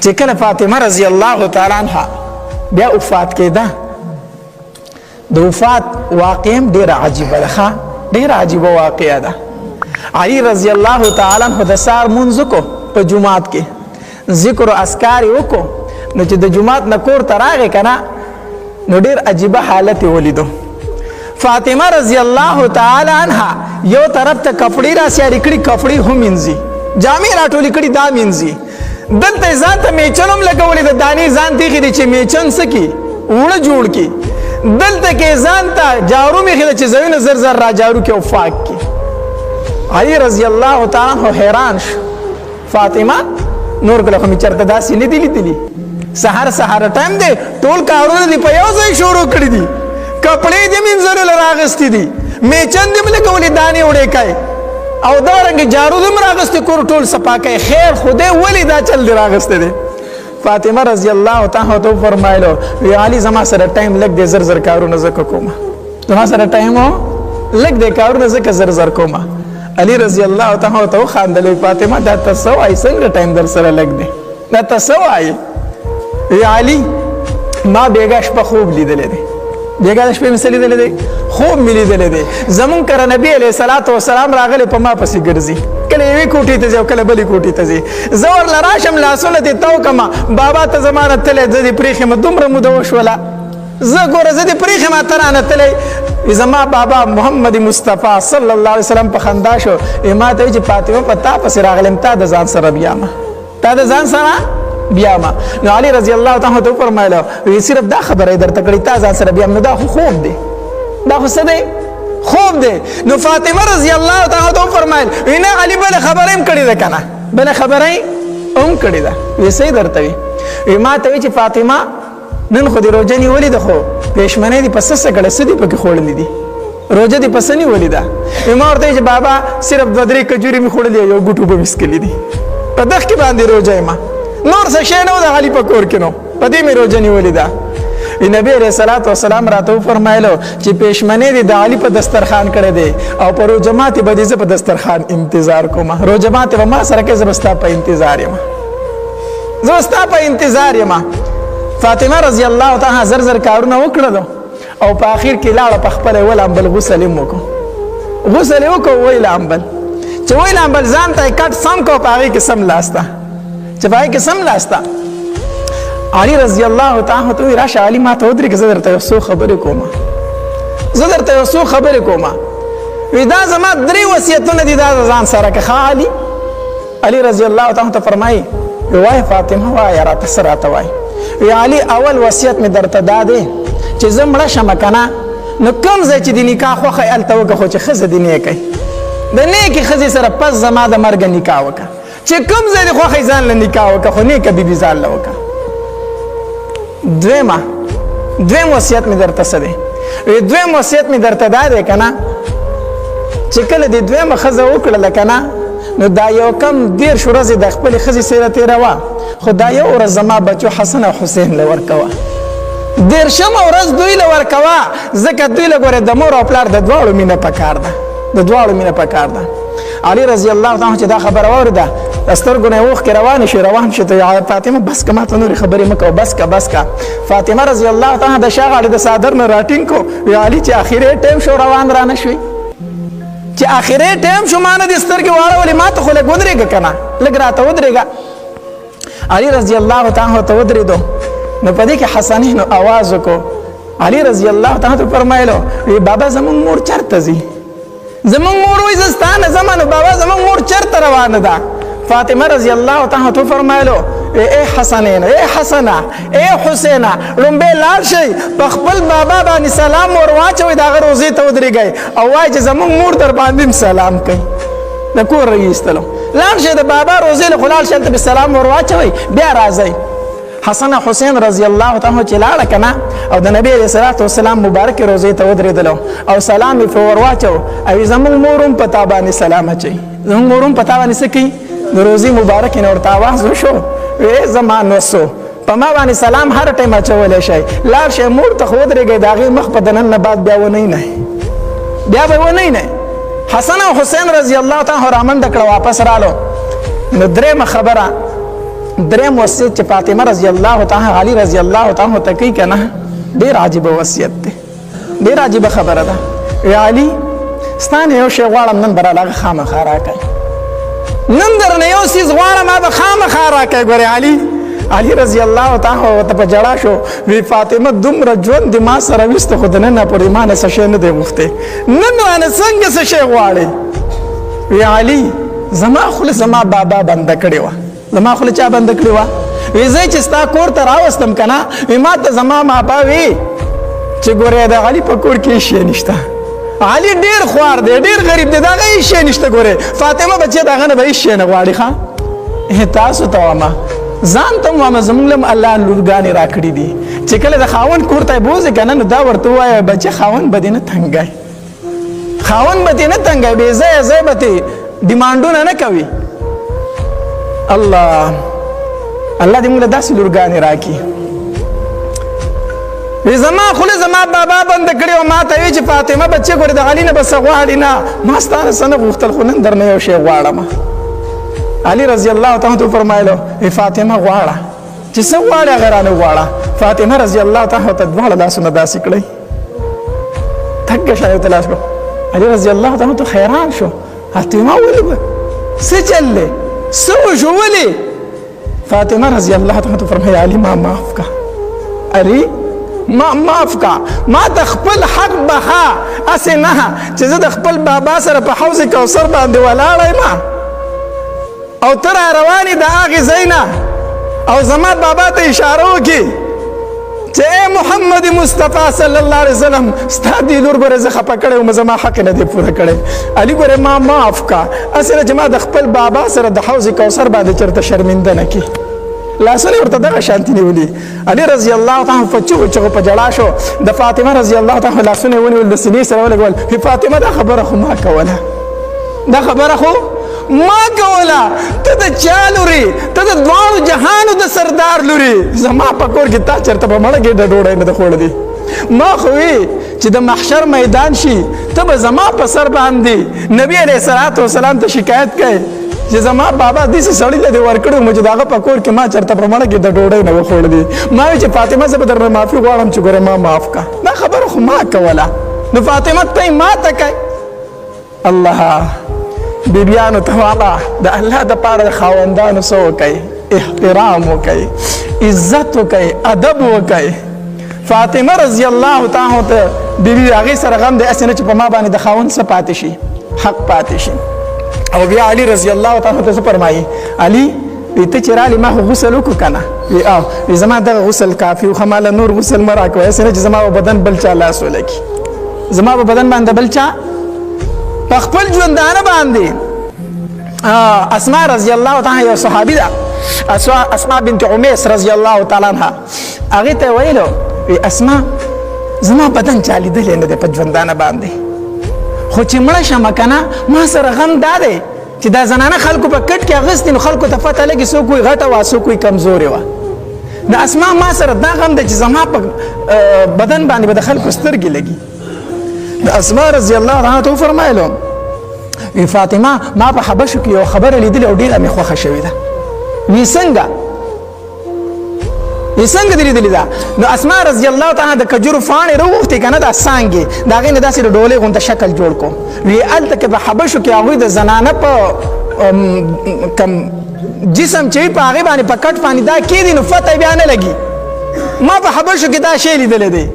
چې کله فاطمه رضی الله تعالی عنها بیا وفات کېده، د وفات واقع هم ډېره عجیبه ده، ډېره عجیبه واقعه ده. علي رضی الله تعالی عنه د سهار مونځ وکړو په جومات کې، ذکر او اذکار یې وکړو، نو چې د جومات نه کور ته راغی که نه نو ډېر عجیبه حالت یې ولیدو. فاطمه رضی الله تعالی عنها یو طرف ته کپړې راسیارې کړي، کپړې هم مینځي، جامې راټولې کړي دا مینځي، دلته یې ځان ته میچن هم لګولې د دانې ځان تېښې دي چې میچن څه کړي اوړه جوړ کړي، دلته کې ځان ته جارو مېښې ده چې ځایونه زر زر را جارو کړي او پاک کړي. علي رضی الله تعالی عنه حیران شو، فاطمه نور کله خو مې چېرته داسې نه دي لیدلي، سهار سهار ټایم دی، ټول کارونه دي په یو ځای شروع کړي دي، کپړې دې مینځلو له راغستې دي، میچن دې م لګولې دانې وړې کوي او دارنګې جارو دې م راغستې کور ټول صفا کوي. خیر خدای ولې دا چل دې راغستی دی؟ فاطمه رضی الله تعالی عنها ته وفرمایلو وی علي زما سره ټایم لږ دی، زر زر کارونه ځکه کومه، زما سره ټایم لږ دی، کارونه ځکه زر زر کومه. علي رضی الله تعالی عنه ته وخندل، فاطمه دا ته څه وایې، څنګه ټایم در سره لږ دی، دا ته څه وایې؟ وی علي ما بیګا شپه خوب لیدلی دی، بیګا د شپې مې څه لیدلی دی؟ خوب مې لیدلی دی. زمونږ کره نبي علیه صلات وسلام راغلی په ما پسې ګرځي، کله یوې کوټې ته ځي او کله بلې کوټې ته ځي، زه ورله راشم لاسونه دې تو کړمه، بابا ته زما نه تلی زه دې پرېښې یم، دومره موده وشوله، زه ګوره زه دې پرېښې یم ته رانه تلی. زما بابا محمد مصطفی صلی الله علیه وسلم په خندا شو، ما ته وایي چې فاطمه په تا پسې راغلم، تا د ځان سره بیامه، تا د ځان سره بیامه. نو علي رضی الله تعالی ته وفرمایله وی صرف دا خبره یې درته کړې، تا ځان سره بیام، نو دا خو خوب دی، دا خو څه دی؟ خوب دی. نو فاطمه رضی الله تعالی ته وفرمایل وی نه علي بله خبره هم کړې ده که نه، بله خبره هم کړې ده. وی څه یې درته وي؟ ما ته وی چې فاطمه نن خو دې روژه نیولې ده، خو پېشمنۍ دې په څه څه کړه، څه دې پکې خوړلي دي، روژه دې په څه نیولې ده؟ ما ورته ویل چې بابا صرف 2-3 کجورې مې خوړلې، یو ګوټ اوبه مې څښلي دي، په دغه کې باندې روژه یم، نور څه شی نه و د علي په کور کې نو، په دې مې روژه نیولې ده. نبی علیه صلات وسلام راته وفرمایلو چې پېشمنۍ دې د علي په دسترخوان کړی دی او په روژه ماتې به دې زه په دسترخوان انتظار کوم، روژه ماتې به ما سره کوې، زه به ستا په انتظار یم، زه به ستا په انتظار یم. فاطمه رضی الله تعالی زر زر کارونه وکړلو او په آخر کې لاړه په خپله یې ولامبل غسل یې وکړو، غسل یې وکړو وی لامبل، چې وی لامبل ځان ته یې کټ سم کړو، په هغې کې سم لاسته، چې په هغې کې سم لاسته. علي رضی الله تعالی ته وی راشه علي ما ته ودرېږه، زه درته یو څو خبرې کوم، زه درته یو څو خبرې کوم. وی دا زما 3 وصیتونه دي، دا ځان سره که ښه علي. علي رضی الله تعالی ته فرمایي وایه فاطمه وایه راته څه راته وایي؟ وی علي اول وصیت مې درته دا دی چې زه مړه شمه که نه نو کوم ځای چې د نکاح خوښه یې هلته وکړه، خو چې ښځه دې نیکئ، د نیکې ښځې سره پس زما د مرګه نکاح وکړه، چې کوم ځای دې خوښه یې ځان له نکاح وکړه، خو نیکه بیبي ځان له وکړه. دویم وصیت مې درته څه دی؟ وی دویم وصیت مې درته دا دی که نه چې کله دې دویمه ښځه وکړله که نه نو دا یو کم 10 ورځې د خپلې ښځې سره تېروه، خو دا یو ورځ زما بچو حسن او حسین له ورکوه، 10مه ورځ دوی له ورکوه، ځکه دوی له ګورې د مور او پلار د دواړو مینه پکار ده، د دواړو مینه پکار ده. علي رضی الله تعالی چې دا خبره واورېده د سترګو نه یې اوښکې روانې شوې، روان شو ته فاطمه بس که ما ته نورې خبرې مه کوه، بس که بس که. فاطمه رضی الله تعالی د شا غاړې د څادر نه راټینګ کړو، وی علي چې اخرې ټایم شو روان رانه شوې، چې اخرې ټایم شو ما نه دې سترګې واړولې، ما ته خو لږ ودرېږه که نه، لږ راته ودرېږه. علي رضی الله تعالی ته ودرېدو، نو په دې کې حسنین आवाज وکړو. علي رضی الله تعالی ته فرمایلو وی بابا زمونږ مور چېرته ځي؟ زمونږ مور وایي زه ستا نه ځمه، نو بابا زمونږ مور چېرته روانه ده؟ فاطمه رضی الله تعالی ته فرمایلو ای حسنین، ای حسنه، ای حسینه، لومبی لاړ شئ په خپل بابا باندې سلام ور واچوئ، د هغه روضې ته ودرېږئ او وایي چې زمونږ مور در باندې سلام کوي، د کور راایستلو، لاړ شئ د بابا روضې له خو لاړ شئ هلته به سلام ور واچوئ، بیا راځئ. حسن او حسین رضی الله تعالی چې لاړه که نه او د نبي علیه صلات وسلام مبارکې روضې ته ودرېدلو او سلام یې پرې ور واچو، او زمونږ مور هم په تا باندې سلام اچوي، زمونږ مور هم په تا باندې څه کوي، د روضې مبارکې نه ورته آواز وشو، وی زما نوسو په ما باندې سلام هر ټایم اچولی شئ، لاړ شئ مور ته خو ودرېږئ، د هغې مخ په د نن نه بعد بیا ونه نه، بیا به ونه نه. حسن او حسین رضی الله تعالی رامنډه کړه، واپس رالو. نو درېیمه خبره دریم وصیت چې فاطمه رضی الله تعالی علی رضی الله تعالی ته کوي کنه ډیر عجیب وصیت دی ډیر عجیب خبره ده یا علی ستانه یو شی غواړم نن براله خامخا راکړه نن درنه یو سیز غواړم ما به خامخا راکړه ګوره علی رضی الله تعالی ته په جړا شو وی فاطمه دومره ژوند د ما سره وسته خو د نن پورې ما نه څه شی نه دی غوښتی نن رانه څنګه څه شی غواړې وی علی زما خوله زما بابا بنده کړې وه زما خوله چا بنده کړې وه وی زه چې ستا کور ته راوستم که نه وی ما ته زما ماپا وی چې ګورې د علي په کور کې هېڅ شی نشته علي ډېر خوار دی ډېر غریب دی د هغه هېڅ شی نشته ګورې فاطمه بچې د هغه نه به هېڅ شی نه غواړي ښه تاسو ته وامه ځان ته وایم زموږ له الله لورګانې راکړي دي چې کله د خاوند کور ته بوځې که نه نو دا ورته ووایه بچې خاوند به دې نه تنګی خاوند به دې نه تنګی بې ځایه ځای به دې ډیمانډونه نه کوي الله دې موږ له داسې لورګانې راکړي وی زما خوله زما بابا بنده کړې وه ما ته وی چې فاطمه بچې ګورې د علي نه به څه غواړي نه ما ستا نه څه نه غوښتل خو نن درنه یو شی غواړم علي رضی الله تعالی ته فرمایلو ای فاطمه غواړه چې څه غواړې هغه رانه غواړه فاطمه رضی الله تعالی ته دواړه لاسونه داسې کړئ تګه شاید ته لاس کړو علي رضی الله تعالی ته حیران شو فاطمه ولې به څه چل دی څه وشو ولې فاطمه رضی الله تعالی ته فرمایي علي ما معاف کا علي ما معاف کا ما ته خپل حق بخا اسې نه چې زه د خپل بابا سره په حوض کوثر باندې ولاړه یم او ته را روانې د هغې ځای نه او زما بابا ته اشاره وکړي چې ای محمد مصطفی صلی الله علیه وسلم ستا دې لور ګورې زه خفه کړی وم زما حق نه دی پوره کړی علي ګورې ما معاف کا اسې نه چې ما د خپل بابا سره د حوض کوثر باندې چېرته شرمنده نه کړي لاسونه ورته دغه شانتي نیولي علي رضی الله تعالی په چغو چغو په جړا شو د فاطمه رضی الله تعالی لاسونه یې ونیول د سینې سره ولګول فاطمه دا خبره خو ما کوله دا خبره خو ما کوله ته د چا لورې ته د دواړو جهانو د سردار لورې زما په کور کې تا چېرته په مړه ګېډه ډوډۍ نه ده خوړلې ما خو وی چې د محشر میدان شي ته به زما په سر باندې نبي علیه الصلاة والسلام ته شکایت کوې چې زما بابا داسې سړي له دې ورکړی وم چې د هغه په کور کې ما چېرته په مړه ګېډه ډوډۍ نه وه خوړلې ما وی چې فاطمه زه به درنه معافي غواړم چې ګوره ما معاف کا دا خبره خو ما کوله نو فاطمه ته یې ما ته کوي الله بیبیانو ته والا د الله دپاره د خاوندانو څه وکئ احترام وکئ عزت وکئ ادب وکئ فاطمه رضی الله تعالی ته بیبي هغې سره غم دی هسې نه چې په ما باندې د خاوند څه پاتې شي حق پاتې شي او بیا علي رضی الله تعالی ته څه فرمایي علي وی ته چې رالې ما خو غسل وکړو که نه وی زما دغه غسل کافي خو ماله نور غسل مه راکوه هسې نه چې زما په بدن بل چا لاس ولګي زما په بدن باندې بل چا په خپل ژوندانه باندې اسماء رضی الله تعالی یو صحابي ده اسماء بنت عمیس رضی الله تعالی عنها هغې ته یې ویلو وی اسماء زما بدن چا لیدلی نه دی په ژوندانه باندې خو چې مړه شمه که نه ما سره غم دا دی چې دا زنانه خلکو په کټ کې اغوستې نو خلکو ته پته لګي څوک وایي غټه وه څوک وایي کمزورې وه نو اسماء ما سره دا غم دی چې زما په بدن باندې به د خلکو سترګې لګي د اسماء رضی الله عنها ته وفرمایلو وی فاطمه ما په حبشو کې یو خبره لیدلې او ډېره مې خوښه شوې ده وی څنګه دې لیدلې ده نو اسماء رضی الله تعالی د کجورو پاڼې راوغوښتې که نه دا څانګې د هغې نه داسې د ډولۍ غونته شکل جوړ کړو وی هلته کې په حبشو کې هغوی د زنانه په کم جسم چې وي په هغې باندې په کټ باندې دا کېدي نو فتح بیا نه لګي ما په حبشو کې دا شی لیدلی دی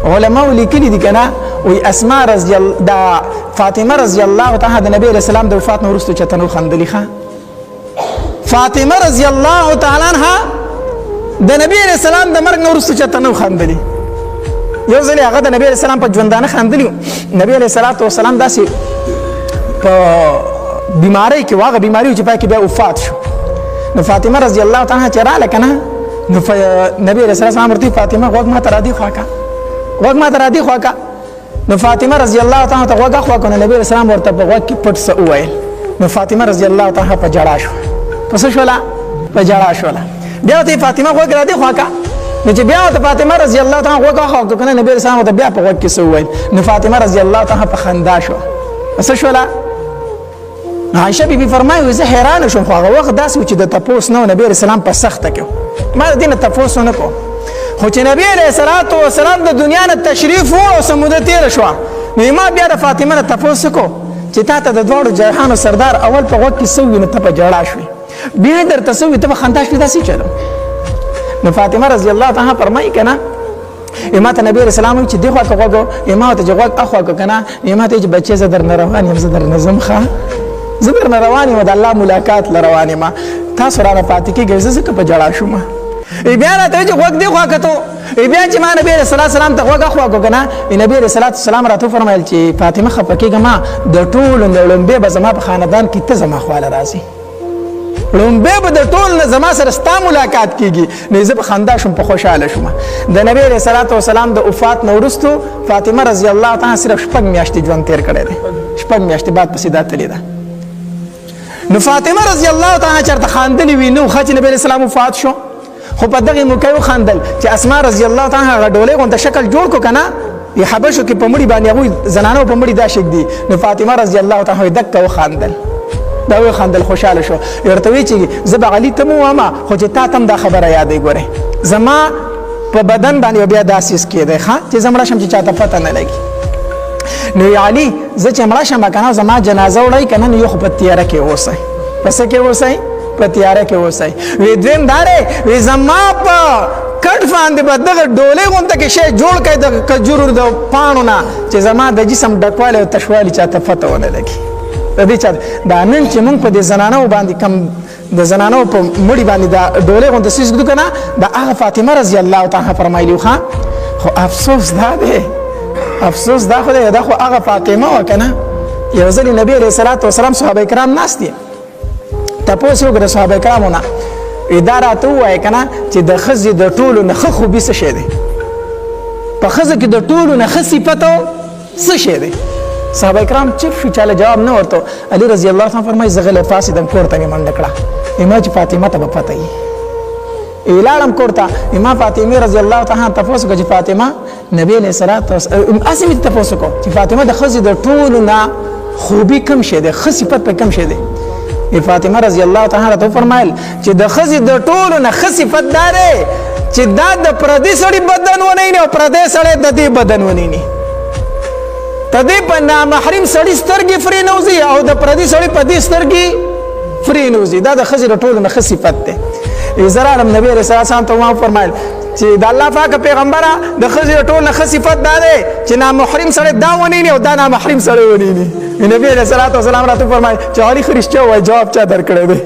علماو لیکلي دي که نه وی اسماء رضی الله دا فاطمه رضی الله تعالی د نبی علیه السلام د وفات نه وروسته چېرته نه وخندلي ښه فاطمه رضی الله تعالی عنها د نبی علیه السلام د مرګ نه وروسته چېرته نه وخندلي یو ځلې هغه د نبی علیه السلام په ژوندانه خندلي نبی علیه الصلاة والسلام داسې په بیمارۍ کې هغه بیماري و چې پای کې بیا وفات شو نو فاطمه رضی الله تعالی عنها چې راغله که نه نو نبی علیه السلام ورته فاطمه غوږ ما ته را دې خوا که غوږ ما ته را دې خوا که نو فاطمه رضی الله تعالی ته غوږ اخوا کړه نو نبی علیه السلام ورته په غوږ کې پټ څه وویل نو فاطمه رضی الله تعالی په جړا شوه په څه شوله په جړا شوله بیا ورته فاطمه غوږ را دې خوا که نو چې بیا ورته فاطمه رضی الله تعالی غوږ اخوا کړه که نه نبی علیه السلام ورته بیا په غوږ کې څه وویل نو فاطمه رضی الله تعالی په خندا شوه په څه شوله عائشه بیبي فرمایي زه حیران شوم خو هغه وخت داسې و چې د تپوس نه نبی رسول الله په سخته کې ما د دې نه تپوس نه کو خو چې نبی علیه الصلاۃ والسلام د دنیا نه تشریف و او سموده تیر شو نو ما بیا د فاطمه نه تپوس کو چې تا ته د دوړو جهانو سردار اول په وخت کې سوي نه ته په جړا شوي بیا درته سوي ته په خندا شوي داسې چلو نو فاطمه رضی الله تعالی فرمایي کنه ما ته نبی رسول الله چې دی خو کوغو ما ته جواب اخوا کو کنه ما ته چې بچي زه در نه روان یم زه در نظم ښه زه در نه روان یم د الله ملاقات ل روان یم تاسو را پاتې کېږئ زه په جړا شوم بیا راته چې وخت دی خو کته بیا چې ما نبی رسول الله سلام ته وګه خو کو کنه نبی رسول الله سلام راته فرمایل چې فاطمه خپکیږه ما د ټول لومبه به زما په خاندان کې ته زما خواله راځي لومبه به د ټول نه زما سره ستا ملاقات کیږي نه زه په خندا شم په خوشاله شم د نبی رسول الله سلام د وفات نو وروسته فاطمه رضی الله تعالی صرف شپږ میاشتې ژوند تیر کړی دی شپږ میاشتې بعد پسې دا تللی ده نو فاطمه رضی الله تعالی چرته خاندلې وي نو خاطر نبی رسول الله وفات شو خو په دغه موقع خندل چې اسماء رضی الله تعالی هغه ډولې غونډه شکل جوړ کو کنه ی حبشو کې پمړي باندې هغه زنانو پمړي دا شک دي نو فاطمه رضی الله تعالی دک خاندل دا وی خاندل خوشاله شو ورته وی چې زب علي تم وما خو چې تا تم دا خبره یادې ګوره زما په بدن باندې بیا داسیس کېده ښا چې زمړه شم چې چاته پته نه لګي نو علي زه چې مړه شم کنه زما جنازه وړي کنه نو خو په تیاره کې اوسه پس کې اوسه په تیاره کې اوسه وی دویم دارې وی زما په کټ باندې به دغه ډولې غونډه کې شی جوړ کړي د کجورو د پاڼو نه چې زما د جسم ډکواله او تشوالی چاته پته ونه لګي د دې چا دا نن چې مونږ په دې زنانو باندې کم د زنانو په مړي باندې دا ډولې غونډه سیس ګدو کنه دا هغه فاطمه رضی الله تعالی فرمایلی خو افسوس دا دی افسوس دا خو دا خو هغه فاطمه وکنه یو ځل نبی علیہ الصلوۃ والسلام صحابه کرام ناس دي تاسو وګورئ صحابه کرامونه اداره ته وای کنه چې د خزې د ټولو نه خوبي څه شه دي په خزې کې د ټولو نه صفاتو څه شه دي صحابه کرام چپ شو چاله جواب نه ورته علي رضی الله عنه فرمایي زغله فاسدم کوړه می منډ کړه ایمه چې فاطمه ته پته یې اعلان کوړه ایمه فاطمه رضی الله تعالی تاسو کو چې فاطمه نبی علیہ الصلوۃ والسلام اسمه تاسو کو چې فاطمه د خزې د ټولو نه خوبي کم شه دي صفات په کم شه دي فاطمه رضی الله تعالی ته فرمایل چې د خزې د ټولو نه صفات داره چې دا د پردي سړي بدن ونی نه او پردي سړي د دې بدن ونی نه تدې په نامحرم سړي سترګې فري نوزي او د پردي سړي په دې سترګې فري نوزي دا د خزې د ټولو نه صفات ده زرا نبی رسول الله ته فرمایل چې د الله پاک پیغمبره د خزې ټول نه صفات ده چې نامحرم سړي دا ونی نه او دا نامحرم سړي ونی نه نبی رسول الله صلی الله علیه و فرمایي چې علي خریشته وای جواب چا درکړی دی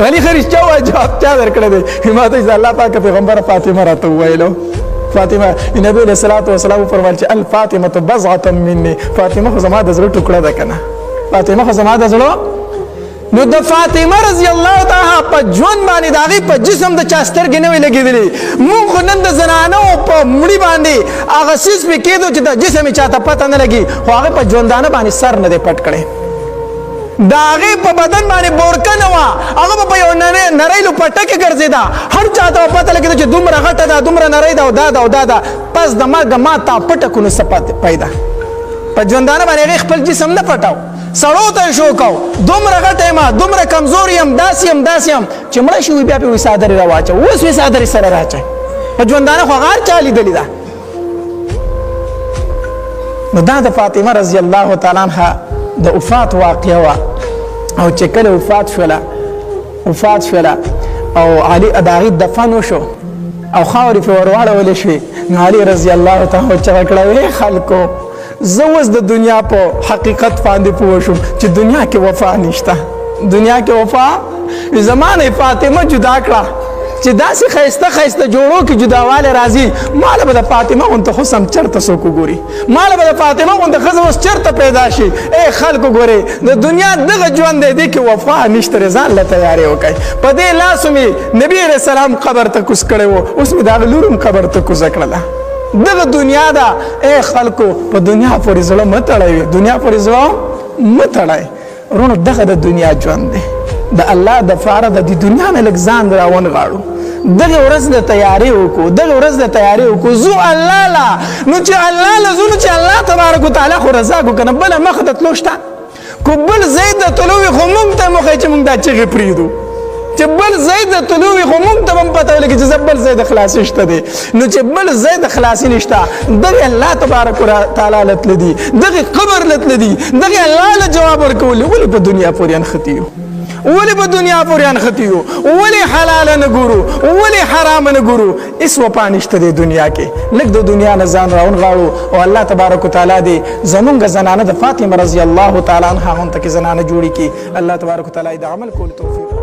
علي خریشته وای جواب چا درکړی دی ماته چې الله پاک پیغمبر فاطمه راته وایلو فاطمه نبی علیہ الصلوۃ والسلام فرمایل چې الفاطمه بضعه مني فاطمه خو زما د زړه ټوکړه ده کنه فاطمه خو زما د زړه نو د فاطمه رضی الله تعالی په ژوند باندې داغي په جسم د چاستر کې نه وی لګیدلی مونږ نن د زنانو په مړی باندې هغه سیس په کېدو چې د جسم چاته پته نه لګي خو هغه په ژوندانه باندې سر نه دی پټ کړي داغي په بدن باندې بورکه نه وا هغه په یو نریلو پټه کې ګرځیدا هر چاته پته لګیدو چې دومره غټه ده دومره نری ده او دا پس د مرګ ما تا پټه کو نه سپات پیدا په ژوندانه باندې خپل جسم نه پټاو سړو ته شو کو دومره غټه ما دومره کمزور یم داسیم چې مړ شو بیا په وسادر راواچو اوس وسادر سره راچي په ژوندانه خو غار چالي دلی دا نو دا د فاطمه رضی الله تعالی عنها د وفات واقعه وا او چې کله وفات شولا او علي اداغي دفن وشو او خاورې په ورواړه ولې شي نو علي رضی الله تعالی چې کړه خلکو زوز د دنیا په حقیقت باندې پوه شم چې دنیا کې وفا نشته دنیا کې وفا زمانه فاطمه جدا کړه چې داسې خیسته جوړو کې جداواله راځي مال به د فاطمه اونته خصم چرته سو کو ګوري مال به د فاطمه اونته خزم اوس چرته پیدا شي اے خلکو ګوري د دنیا دغه ژوند دی کې وفا نشته ځان له تیاری وکړي په دې لاسمي نبی رسول الله قبر ته کوس کړو اوس می دا لورم قبر ته کوس کړله دغه دنیا دا اے خلکو په دنیا پورې زړه متړای دنیا پورې زړه متړای ورونو دغه د دنیا ژوند دی د الله د فاره د دنیا نه لګزان راون غاړو دغه ورځ د تیاری وکړو زو الله لا نو چې الله لا زو چې الله تبارک وتعالى خو رضا کو کنه بل مخ د تلوشتا کو بل ځای د تلو وي خو موږ ته مخه چې موږ دا چغې پرېږدو چې بل ځای د تلو وي خو موږ ته هم پته ولګي چې بل ځای د خلاصي شته دی نو چې بل ځای د خلاصي نشته دغې الله تبارک وتعالی له تله دي دغې قبر له تله دي دغې الله له جواب ورکول ولې په دنیا پورې انښتي یو ولې په دنیا پورې انښتي یو ولې حلاله نه ګورو ولې حرامه نه ګورو هېڅ وفا نشته دی دنیا کې لږ د دنیا نه ځان راونغاړو او الله تبارک وتعالی دې زمونږ زنانه د فاطمه رضی الله تعالی عنها غونته کې زنانه جوړې کړي الله تبارک وتعالی د عمل کولو توفیق